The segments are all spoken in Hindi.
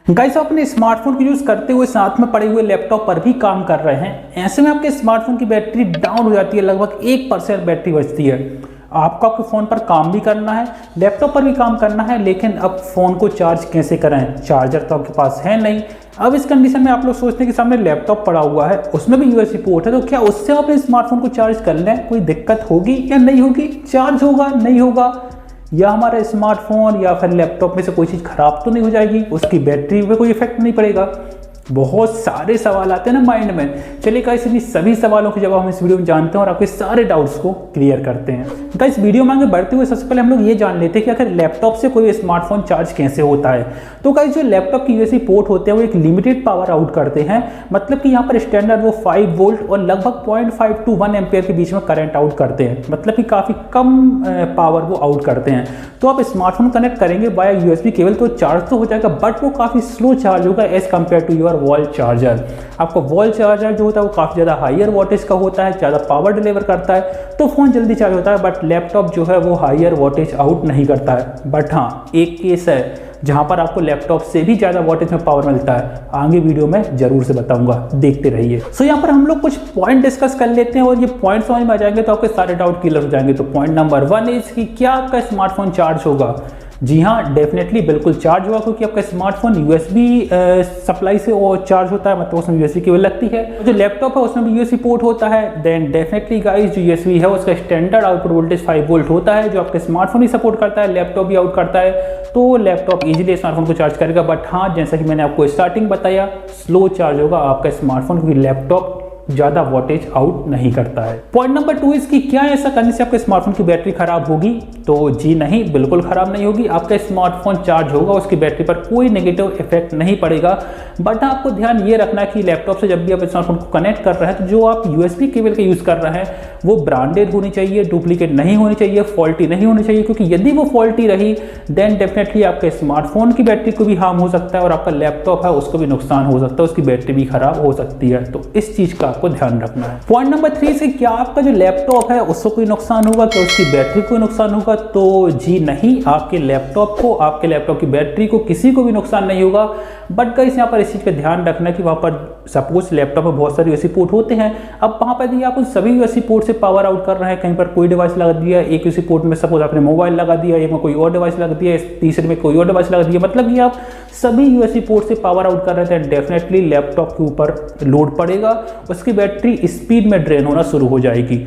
गाइस आप अपने स्मार्टफोन को यूज करते हुए साथ में पड़े हुए लैपटॉप पर भी काम कर रहे हैं। ऐसे में आपके स्मार्टफोन की बैटरी डाउन हो जाती है, लगभग 1% बैटरी बचती है। आपको आपके फ़ोन पर काम भी करना है, लैपटॉप पर भी काम करना है, लेकिन अब फ़ोन को चार्ज कैसे करें? चार्जर तो आपके पास है नहीं। अब इस कंडीशन में आप लोग सोचते हैं कि सामने लैपटॉप पड़ा हुआ है, उसमें भी यूएसबी पोर्ट है, तो क्या उससे आप अपने स्मार्टफोन को चार्ज कर लें? कोई दिक्कत होगी या नहीं होगी? चार्ज होगा नहीं होगा, या हमारा स्मार्टफोन या फिर लैपटॉप में से कोई चीज़ खराब तो नहीं हो जाएगी, उसकी बैटरी पे कोई इफेक्ट नहीं पड़ेगा? बहुत सारे सवाल आते हैं ना माइंड में। चलिए गाइस इन्हीं सभी सवालों के जवाब हम इस वीडियो में जानते हैं और आपके सारे डाउट्स को क्लियर करते हैं। गाइस वीडियो में आगे बढ़ते हुए सबसे पहले हम लोग ये जान लेते हैं कि आखिर लैपटॉप से कोई स्मार्टफोन चार्ज कैसे होता है। तो गाइस जो लैपटॉप की यूएसबी पोर्ट होते हैं वो एक लिमिटेड पावर आउट करते हैं, मतलब कि यहाँ पर स्टैंडर्ड वो 5 वोल्ट और लगभग 0.5 to 1 एम्पियर के बीच में करंट आउट करते हैं, मतलब कि काफ़ी कम पावर वो आउट करते हैं। तो आप स्मार्टफोन कनेक्ट करेंगे बाय यूएसबी केबल तो चार्ज तो हो जाएगा, बट वो काफ़ी स्लो चार्ज होगा as compare to your wall charger. आपका वॉल चार्जर जो होता है वो काफ़ी ज़्यादा हायर वोल्टेज का होता है, ज़्यादा पावर डिलीवर करता है, तो फ़ोन जल्दी चार्ज होता है। बट लैपटॉप जो है वो हायर वोल्टेज आउट नहीं करता है। बट हाँ, एक केस है जहाँ पर आपको लैपटॉप से भी ज़्यादा वोल्टेज में पावर मिलता है, आगे वीडियो में जरूर से बताऊंगा, देखते रहिए। सो यहाँ पर हम लोग कुछ पॉइंट डिस्कस कर लेते हैं और ये पॉइंट समझ में आ जाएंगे तो आपके सारे डाउट क्लियर हो जाएंगे। तो पॉइंट नंबर 1 इज कि क्या आपका स्मार्टफोन चार्ज होगा? जी हाँ, डेफिनेटली बिल्कुल चार्ज होगा, क्योंकि आपका स्मार्टफोन यूएसबी सप्लाई से चार्ज होता है, मतलब उसमें यूएसबी केबल लगती है। जो लैपटॉप है उसमें भी यूएसबी पोर्ट होता है। देन डेफिनेटली गाइस जो यूएसबी है उसका स्टैंडर्ड आउटपुट वोल्टेज 5 वोल्ट होता है, जो आपके स्मार्टफोन ही सपोर्ट करता है, लैपटॉप भी आउट करता है, तो लैपटॉप इजीली स्मार्टफोन को चार्ज करेगा। बट हाँ, जैसा कि मैंने आपको स्टार्टिंग बताया, स्लो चार्ज होगा आपका स्मार्टफोन, क्योंकि लैपटॉप ज़्यादा वोल्टेज आउट नहीं करता है। पॉइंट नंबर 2 इसकी क्या ऐसा करने से आपके स्मार्टफोन की बैटरी खराब होगी? तो जी नहीं, बिल्कुल खराब नहीं होगी। आपका स्मार्टफोन चार्ज होगा, उसकी बैटरी पर कोई नेगेटिव इफेक्ट नहीं पड़ेगा। बट आपको ध्यान ये रखना है कि लैपटॉप से जब भी आप स्मार्टफोन को कनेक्ट कर रहे हैं तो जो आप यूएसबी केबल का यूज़ कर रहे हैं वो ब्रांडेड होनी चाहिए, डुप्लीकेट नहीं होनी चाहिए, फॉल्टी नहीं होनी चाहिए, क्योंकि यदि वो फॉल्टी रही देन डेफिनेटली आपके स्मार्टफोन की बैटरी को भी हार्म हो सकता है और आपका लैपटॉप है उसको भी नुकसान हो सकता है, उसकी बैटरी भी खराब हो सकती है। तो इस चीज़ का आपको ध्यान रखना है। पॉइंट नंबर 3 से क्या आपका जो लैपटॉप है उसको कोई नुकसान होगा, क्या उसकी बैटरी को नुकसान होगा? तो जी नहीं, आपके लैपटॉप को, आपके लैपटॉप की बैटरी को, किसी को भी नुकसान नहीं होगा। बट गाइस यहाँ पर इस चीज़ का ध्यान रखना है कि वहाँ पर सपोज लैपटॉप में बहुत सारे यूएसबी पोर्ट होते हैं। अब वहाँ पर यदि आप उन सभी यूएसबी पोर्ट से पावर आउट कर रहे हैं, कहीं पर कोई डिवाइस लगा दिया, एक यूएसबी पोर्ट में सपोज आपने मोबाइल लगा दिया, एक में कोई और डिवाइस लगा दिया, तीसरे में कोई और डिवाइस लगा दिया, मतलब कि आप सभी यूएसबी पोर्ट से पावर आउट कर रहे थे, डेफिनेटली लैपटॉप के ऊपर लोड पड़ेगा, उसकी बैटरी स्पीड में ड्रेन होना शुरू हो जाएगी।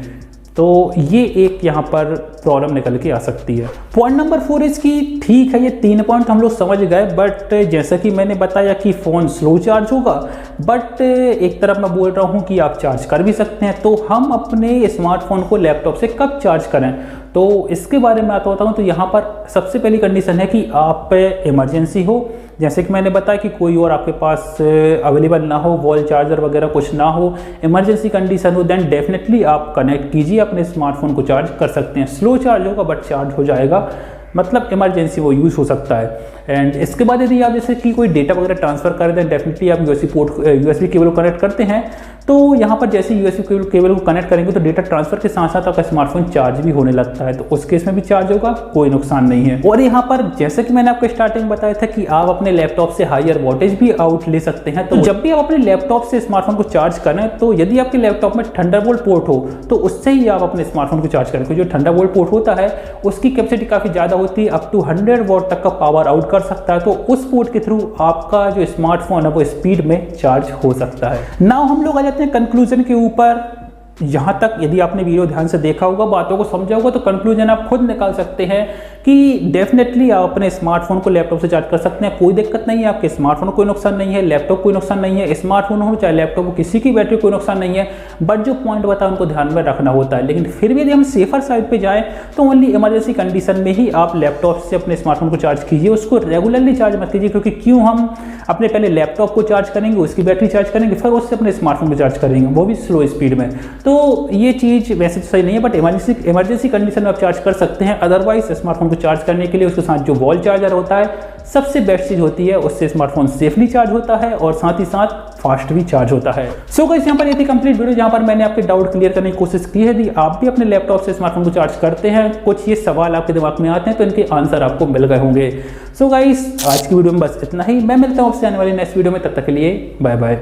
तो ये एक यहाँ पर प्रॉब्लम निकल के आ सकती है। पॉइंट नंबर 4 इसकी, ठीक है ये 3 पॉइंट हम लोग समझ गए, बट जैसा कि मैंने बताया कि फ़ोन स्लो चार्ज होगा, बट एक तरफ मैं बोल रहा हूँ कि आप चार्ज कर भी सकते हैं। तो हम अपने स्मार्टफोन को लैपटॉप से कब चार्ज करें, तो इसके बारे में आता हूँ। तो यहाँ पर सबसे पहली कंडीशन है कि आप इमरजेंसी हो, जैसे कि मैंने बताया कि कोई और आपके पास अवेलेबल ना हो, वॉल चार्जर वगैरह कुछ ना हो, इमरजेंसी कंडीशन हो, देन डेफिनेटली आप कनेक्ट कीजिए, अपने स्मार्टफोन को चार्ज कर सकते हैं। स्लो चार्ज होगा बट चार्ज हो जाएगा, मतलब इमरजेंसी वो यूज़ हो सकता है। एंड इसके बाद यदि आप जैसे कि कोई डेटा वगैरह ट्रांसफर कर दें, डेफिनेटली आप यूएसबी केबल को कनेक्ट करते हैं, तो यहाँ पर जैसे यूएसबी केबल को कनेक्ट करेंगे तो डेटा ट्रांसफर के साथ साथ आपका स्मार्टफोन चार्ज भी होने लगता है, तो उस केस में भी चार्ज होगा, कोई नुकसान नहीं है। और यहाँ पर जैसे कि मैंने आपको स्टार्टिंग में बताया था कि आप अपने लैपटॉप से हायर वोल्टेज भी आउट ले सकते हैं। तो जब भी आप अपने लैपटॉप से स्मार्टफोन को चार्ज करें, तो यदि आपके लैपटॉप में थंडरबोल्ट पोर्ट हो तो उससे ही आप अपने स्मार्टफोन को चार्ज करें, क्योंकि जो थंडरबोल्ट पोर्ट होता है उसकी कैपेसिटी काफ़ी ज़्यादा होती है, अप टू 100 वॉट तक का पावर आउट कर सकता है। तो उस पोर्ट के थ्रू आपका जो स्मार्टफोन है वो स्पीड में चार्ज हो सकता है। नाउ हम लोग आ जाते हैं कंक्लूजन के ऊपर। यहाँ तक यदि आपने वीडियो ध्यान से देखा होगा, बातों को समझा होगा, तो कंक्लूजन आप खुद निकाल सकते हैं कि डेफिनेटली आप अपने स्मार्टफोन को लैपटॉप से चार्ज कर सकते हैं, कोई दिक्कत नहीं है। आपके स्मार्टफोन को कोई नुकसान नहीं है, लैपटॉप कोई नुकसान नहीं है, स्मार्टफोन हो चाहे लैपटॉप हो, किसी की बैटरी कोई नुकसान नहीं है। बट जो पॉइंट बताया उनको ध्यान में रखना होता है। लेकिन फिर भी यदि हम सेफर साइड पर जाएँ तो ओनली इमरजेंसी कंडीशन में ही आप लैपटॉप से अपने स्मार्टफोन को चार्ज कीजिए, उसको रेगुलरली चार्ज मत कीजिए, क्योंकि क्यों हम अपने पहले लैपटॉप को चार्ज करेंगे, उसकी बैटरी चार्ज करेंगे, फिर उससे अपने स्मार्टफोन को चार्ज करेंगे, वो भी स्लो स्पीड में। तो ये चीज़ वैसे तो सही नहीं है, बट इमरजेंसी कंडीशन में आप चार्ज कर सकते हैं, अदरवाइज स्मार्टफोन को चार्ज करने के लिए उसके साथ जो वॉल चार्जर होता है सबसे बेस्ट चीज़ होती है, उससे स्मार्टफोन सेफली चार्ज होता है और साथ ही साथ फास्ट भी चार्ज होता है। सो गाइस यहाँ पर ये थी कंप्लीट वीडियो जहाँ पर मैंने आपके डाउट क्लियर करने की कोशिश की है। यदि आप भी अपने लैपटॉप से स्मार्टफोन को चार्ज करते हैं, कुछ ये सवाल आपके दिमाग में आते हैं तो इनके आंसर आपको मिल गए होंगे। सो गाइस आज की वीडियो में बस इतना ही। मैं मिलता हूँ आपसे आने वाली नेक्स्ट वीडियो में, तब तक के लिए बाय बाय।